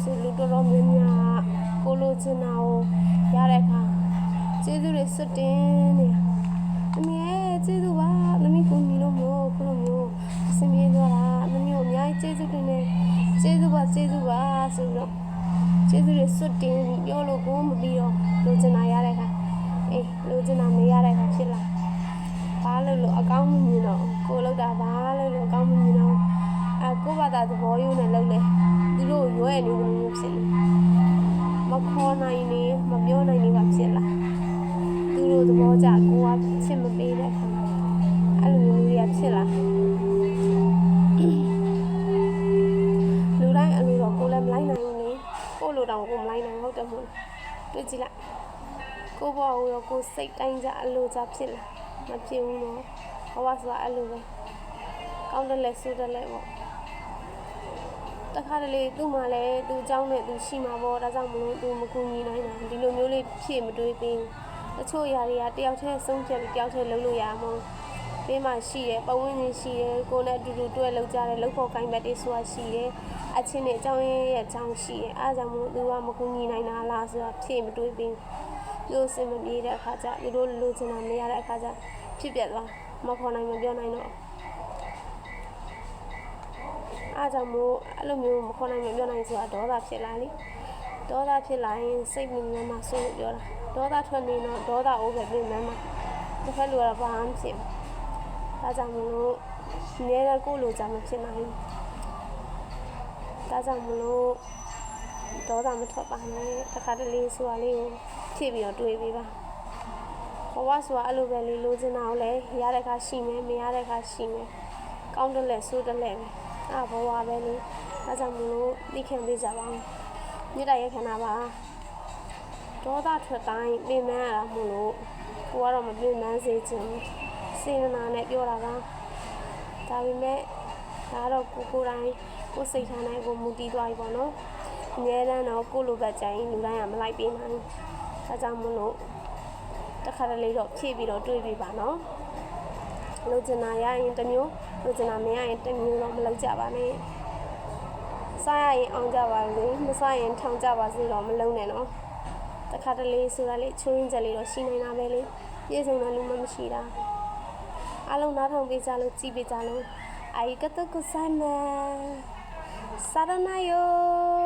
ဆိုလူတော်တော်များများကိုလိုချင်တာကိုရတဲ့အခါကျေးဇူးတွေစွတ်တင်နေသမီးရဲ့ကျေးဇူးပါသမီးကိုညီလို့မျိုးခုလိုမျိုးအစင်ပြေသွားတာသမီးကိုအများကြီးကျေးဇူးတင်နေကျေးဇူးပါဆိုပြီးတော့ကျေးဇူးတွေစွတ်တင်ပြောလို့ကိုမပြီးတော့လိုချင်တာရတဲ့အခါအေးလိုချင်တာမရတဲ့အခါဖြစ်လာဘာလို့အကောင်းမမြင်တော့ကိုလောက်တာဘာလို့အကောင်းမမြင်တော့ကိုဘာသာသဘောရိုးနဲ့လောက်လေသူတို့ရွယ်နေလို့မျိုးဖြစ်နေမခေါ်နိုင်နေမပြောနိုင်နေပါဖြစ်လာသူတို့သဘောကျကိုကချစ်မပေးတဲ့အခါအဲ့လိုမျိုးတွေကဖြစ်လာလူတိုင်းအလိုတော့ကိုလည်းမလိုက်နိုင်ဘူးလေကိုလိုတောင်ကိုမလိုက်နိုင်ဟုတ်တယ်မို့တွေ့ကြည့်လိုက်ကိုဘောကိုရောကိုစိတ်တိုင်းကြအလိုကြဖြစ်လာမဖြစ်ဘူးနော်ဘဝဆိုတာအဲ့လိုပဲကောင်းတယ်လဲဆိုတယ်လဲပေါ့တခါတလေသူ့မှာလည်းသူเจ้าနဲ့သူရှိမှာပေါ့ဒါကြောင့်မလို့သူမကူညီနိုင်တာဒီလိုမျိုးလေးဖြစ်မတွေးပြီးတချို့ຢာတွေကတယောက်တည်းဆုံးဖြတ်ပြီးတယောက်တည်းလုပ်လို့ရမှာဘေးမှာရှိတယ်ပတ်ဝန်းကျင်ရှိတယ်ကိုယ်နဲ့အတူတူတွဲလောက်ကြတယ်လောက်ဖို့ကိုင်းဘက်တွေဆိုတာရှိတယ်အချင်းနဲ့အကြောင်းရဲ့အကြောင်းရှိတယ်အားကြောင့်မလို့သူကမကူညီနိုင်တာလားဆိုတာဖြစ်မတွေးပြီးသူစင်မပြေတဲ့အခါကျသူတို့လိုချင်တာမရတဲ့အခါကျဖြစ်ပြသွားမခေါ်နိုင်မပြောနိုင်တော့အားကြောင့်မို့အဲ့လိုမျိုးမခေါ်နိုင်မပြောနိုင်ဆိုတာဒေါသဖြစ်လာလေဒေါသဖြစ်လာရင်စိတ်မြင်မှဆိုလို့ပြောတာဒေါသထွက်နေတော့ဒေါသအိုးပဲပြင်မှန်းမှာတစ်ခါလိုတော့ဘာမှမဖြစ်ဘူးဒါကြောင့်မလို့အများနဲ့ကိုယ်လိုကြမဖြစ်နိုင်ဘူးဒါကြောင့်မလို့ဒေါသမထွက်ပါနဲ့တစ်ခါတလေဆိုတာလေးကိုဖြည့်ပြီးတော့တွေးပေးပါဘဝဆိုတာအဲ့လိုပဲလေလိုချင်တာကိုလည်းရတဲ့ခါရှိမယ်မရတဲ့ခါရှိမယ်ကောင်းတယ်လဲဆိုတယ်လဲဘဝပဲလေဒါကြောင့်မလို့သိခံပေးကြပါဦးမြတ်ရဲ့ခန္ဓာပါဒေါသထွက်တိုင်းပြင်မှန်းရတာမို့လို့ကိုကတော့မပြင်မှန်းစေချင်စေတနာနဲ့ပြောတာပါဒါပေမဲ့ဒါတော့ကိုယ်တိုင်းကိုစိတ်ထားနိုင်ကိုမူတည်သွားပြီပေါ့နော်အများတန်းတော့ကိုလိုဘက်ကြိုင်လူတိုင်းကမလိုက်ပေးနိုင်ဒါကြောင့်မလို့တစ်ခါတလေတော့ဖြည့်ပြီးတော့တွေးပြီးပါနော်လိုချင်တာရရင်တစ်မျိုးလိုချင်တာမရရင်တစ်မျိုးတော့မလုပ်ကြပါနဲ့စားရရင်အောင်ကြပါလို့မစားရင်ထောင်ကြပါစေတော့မလုံးနဲ့နော်တခါတလေဆိုတာလေချိုးရင်းချက်လေးတော့ရှိနေတာပဲလေပြေဆုံးတဲ့လူမှမရှိတာအားလုံးနားထောင်ပေးကြလို့ကြည်ပေးကြလို့အာရီကတကုဆိုင်မစာရနာယော